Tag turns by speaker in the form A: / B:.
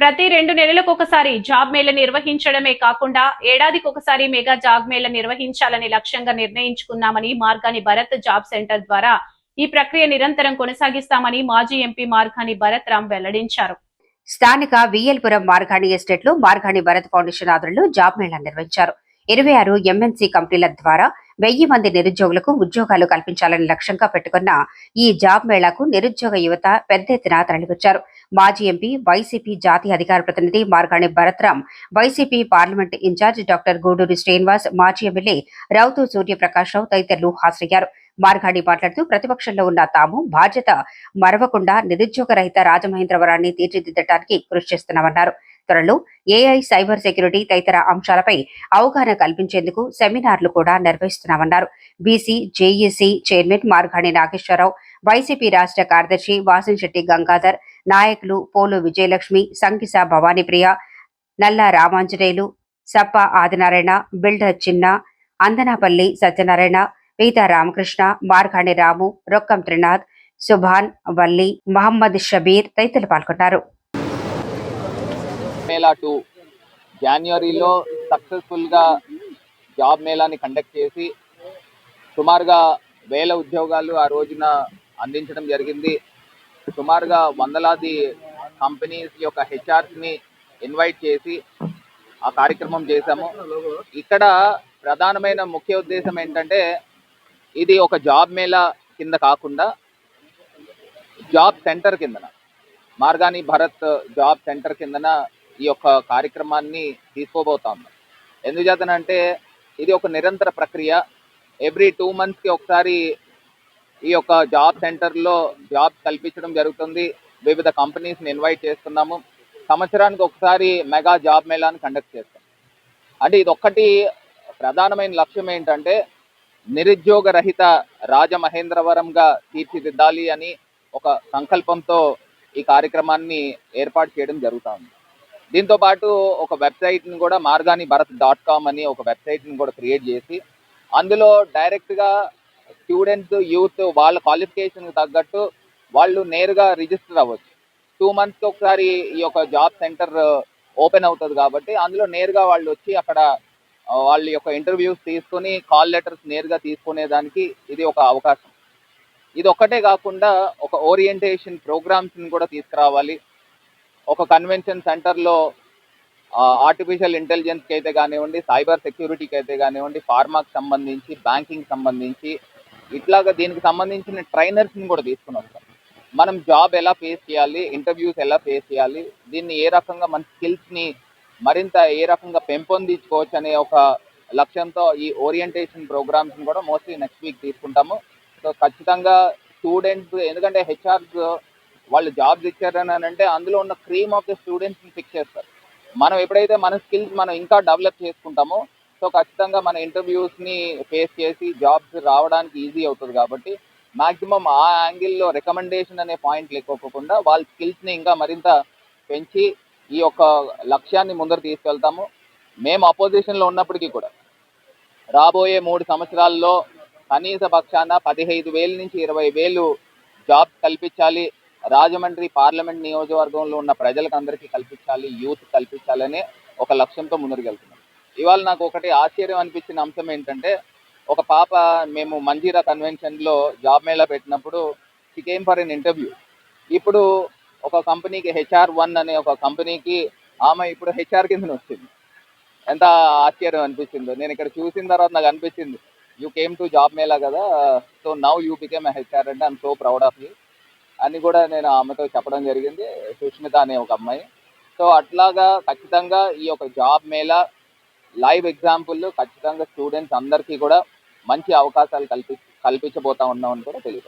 A: ప్రతి 2 నెలలకు ఒకసారి జాబ్ మేళా నిర్వహించడమే కాకుండా ఏడాదికి ఒకసారి మెగా జాబ్ మేళా నిర్వహించాలని లక్ష్యంగా నిర్ణయించుకున్నామని మార్గాని భరత్ జాబ్ సెంటర్ ద్వారా ఈ ప్రక్రియ నిరంతరం కొనసాగిస్తామని మాజీ ఎంపీ మార్గాని భరత్ రామ్ వెల్లడించారు.
B: స్థానిక విఎల్పురం మార్గాని ఎస్టేట్ లో మార్గాని భరత్ ఫౌండేషన్ ఆధ్వర్యంలో జాబ్ మేళా నిర్వహించారు. 26 ఎంఎన్సీ కంపెనీల ద్వారా 1000 మంది నిరుద్యోగులకు ఉద్యోగాలు కల్పించాలని లక్ష్యంగా పెట్టుకున్న ఈ జాబ్ మేళాకు నిరుద్యోగ యువత పెద్ద ఎత్తున తరలివచ్చారు. మాజీ ఎంపీ, వైసీపీ జాతీయ అధికార ప్రతినిధి Margani Bharat Ram, YCP parliament in-charge doctor Guduri Srinivas, మాజీ ఎమ్మెల్యే రౌతు సూర్యప్రకాష్ రావు తదితరులు హాజరయ్యారు. మార్గాని మాట్లాడుతూ ప్రతిపక్షంలో ఉన్న తాము బాధ్యత మరవకుండా నిరుద్యోగ రహిత రాజమహేంద్రవరాన్ని తీర్చిదిద్దడానికి కృషి చేస్తున్నామన్నారు. త్వరలో ఏఐ, సైబర్ సెక్యూరిటీ తదితర అంశాలపై అవగాహన కల్పించేందుకు సెమినార్లు కూడా నిర్వహిస్తున్నామన్నారు. BC JEC chairman Margani Nageswararao, YCP రాష్ట్ర కార్యదర్శి వాసంశెట్టి గంగాధర్, నాయకులు పోలు విజయలక్ష్మి, సంకిస భవానీప్రియ, నల్ల రామాంజనేయులు, సప్ప ఆదినారాయణ, బిల్డర్ చిన్న, అందనాపల్లి సత్యనారాయణ, పీత రామకృష్ణ, మార్గాని రాము, రొక్కం త్రినాథ్, సుభాన్, వల్లి, మహమ్మద్ షబీర్ తదితరులు పాల్గొన్నారు.
C: మేళా 2 జనవరిలో సక్సెస్ఫుల్గా జాబ్ మేళాని కండక్ట్ చేసి సుమారుగా 1000 ఉద్యోగాలు ఆ రోజున అందించడం జరిగింది. సుమారుగా వందలాది కంపెనీస్ యొక్క హెచ్ఆర్స్ని ఇన్వైట్ చేసి ఆ కార్యక్రమం చేశాము. ఇక్కడ ప్రధానమైన ముఖ్య ఉద్దేశం ఏంటంటే, ఇది ఒక జాబ్ మేళా కింద కాకుండా జాబ్ సెంటర్ కిందన, మార్గాని భరత్ జాబ్ సెంటర్ కిందన ఈ యొక్క కార్యక్రమాన్ని తీసుకోబోతాం. ఎందుచేతనంటే ఇది ఒక నిరంతర ప్రక్రియ. ఎవ్రీ 2 monthsకి ఒకసారి ఈ యొక్క జాబ్ సెంటర్లో జాబ్ కల్పించడం జరుగుతుంది. వివిధ కంపెనీస్ని ఇన్వైట్ చేస్తున్నాము. సంవత్సరానికి ఒకసారి మెగా జాబ్ మేళాని కండక్ట్ చేస్తాం. అంటే ఇది ఒక్కటి ప్రధానమైన లక్ష్యం ఏంటంటే, నిరుద్యోగ రహిత రాజమహేంద్రవరంగా తీర్చిదిద్దాలి అని ఒక సంకల్పంతో ఈ కార్యక్రమాన్ని ఏర్పాటు చేయడం జరుగుతుంది. దీంతో పాటు ఒక వెబ్సైట్ని కూడా marganiBharat.com అని ఒక వెబ్సైట్ని కూడా క్రియేట్ చేసి అందులో డైరెక్ట్గా స్టూడెంట్స్, యూత్ వాళ్ళ క్వాలిఫికేషన్కి తగ్గట్టు వాళ్ళు నేరుగా రిజిస్టర్ అవ్వచ్చు. 2 monthsకి ఒకసారి ఈ యొక్క జాబ్ సెంటర్ ఓపెన్ అవుతుంది కాబట్టి అందులో నేరుగా వాళ్ళు వచ్చి అక్కడ వాళ్ళ యొక్క ఇంటర్వ్యూస్ తీసుకొని కాల్ లెటర్స్ నేరుగా తీసుకునేదానికి ఇది ఒక అవకాశం. ఇది ఒక్కటే కాకుండా ఒక ఓరియంటేషన్ ప్రోగ్రామ్స్ని కూడా తీసుకురావాలి. ఒక కన్వెన్షన్ సెంటర్లో ఆర్టిఫిషియల్ ఇంటెలిజెన్స్కి అయితే కానివ్వండి, సైబర్ సెక్యూరిటీకి అయితే కానివ్వండి, ఫార్మాకి సంబంధించి, బ్యాంకింగ్ సంబంధించి, ఇట్లాగా దీనికి సంబంధించిన ట్రైనర్స్ని కూడా తీసుకుని వస్తాం. మనం జాబ్ ఎలా ఫేస్ చేయాలి, ఇంటర్వ్యూస్ ఎలా ఫేస్ చేయాలి, దీన్ని ఏ రకంగా మన స్కిల్స్ని మరింత ఏ రకంగా పెంపొందించుకోవచ్చు అనే ఒక లక్ష్యంతో ఈ ఓరియంటేషన్ ప్రోగ్రామ్స్ని కూడా మోస్ట్లీ నెక్స్ట్ వీక్ తీసుకుంటాము. సో ఖచ్చితంగా స్టూడెంట్స్, ఎందుకంటే హెచ్ఆర్స్ వాళ్ళు జాబ్స్ ఇచ్చారని అంటే అందులో ఉన్న క్రీమ్ ఆఫ్ ద స్టూడెంట్స్ని పిక్ చేస్తారు. మనం ఎప్పుడైతే మన స్కిల్స్ మనం ఇంకా డెవలప్ చేసుకుంటామో సో ఖచ్చితంగా మన ఇంటర్వ్యూస్ని ఫేస్ చేసి జాబ్స్ రావడానికి ఈజీ అవుతుంది. కాబట్టి మ్యాక్సిమం ఆ యాంగిల్లో రికమెండేషన్ అనే పాయింట్ లేకోకుండా వాళ్ళ స్కిల్స్ని ఇంకా మరింత పెంచి ఈ యొక్క లక్ష్యాన్ని ముందరు తీసుకెళ్తాము. మేము అపోజిషన్లో ఉన్నప్పటికీ కూడా రాబోయే 3 సంవత్సరాల్లో కనీస పక్షాన 15,000 నుంచి 20,000 జాబ్స్ కల్పించాలి. రాజమండ్రి పార్లమెంట్ నియోజకవర్గంలో ఉన్న ప్రజలకు అందరికీ కల్పించాలి, యూత్ కల్పించాలనే ఒక లక్ష్యంతో ముందుకెళ్తున్నాం. ఇవాళ నాకు ఒకటి ఆశ్చర్యం అనిపించిన అంశం ఏంటంటే, ఒక పాప మేము మంజీరా కన్వెన్షన్లో జాబ్ మేళా పెట్టినప్పుడు she came for N interview. ఇప్పుడు ఒక కంపెనీకి HR1 అనే ఒక కంపెనీకి ఆమె ఇప్పుడు హెచ్ఆర్ కింద వచ్చింది. ఎంత ఆశ్చర్యం అనిపించిందో. నేను ఇక్కడ చూసిన తర్వాత నాకు అనిపించింది, you came to job mela కదా, so now you became HR అంటే I'm so proud of you అని కూడా నేను ఆమెతో చెప్పడం జరిగింది, సుష్మిత అనే ఒక అమ్మాయి. సో అట్లాగా ఖచ్చితంగా ఈ యొక్క జాబ్ మేళా లైవ్ ఎగ్జాంపుల్ ఖచ్చితంగా స్టూడెంట్స్ అందరికీ కూడా మంచి అవకాశాలు కల్పించబోతా ఉన్నామని కూడా తెలియదు.